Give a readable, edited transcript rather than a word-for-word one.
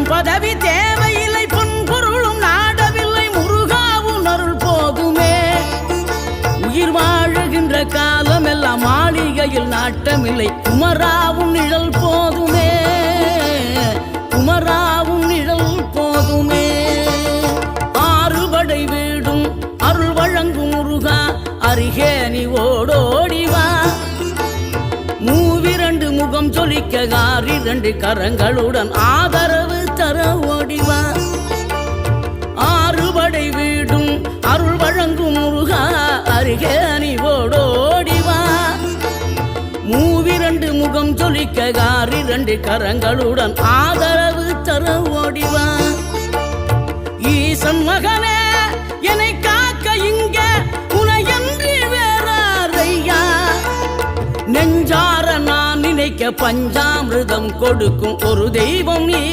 பணம் பதவி தேவையில்லை, பொன் பொருளும் நாடவில்லை, முருகாவும் அருள் போதுமே. உயிர் வாழுகின்ற காலம் எல்லாம் மாளிகையில் நாட்டமில்லை, குமராவும் நிழல் போதுமே, குமராவும் நிழல் போதுமே. ஆறுபடை வீடும் அருள் வழங்கும் முருகா, அருகே நீ ஓடோடிவா. மூவிரண்டு முகம் சொலிக்க ஆறிரண்டு கரங்களுடன் ஆதரவு தர ஓடிவா. ஆறுபடை வீடும் அருள் வழங்கும் முருகா, அருகே நீ ஓடோடிவா. மூவிரண்டு முகம் சொலிக்க ஆறிரண்டு கரங்களுடன் ஆதரவு தர ஓடிவா. ஈசன் மகனே என்னை காக்க இங்க உனையன்றி வேறாரையா. நெஞ்சார நான் நினைக்க பஞ்சாமிர்தம் கொடுக்கும் ஒரு தெய்வம் நீதான்.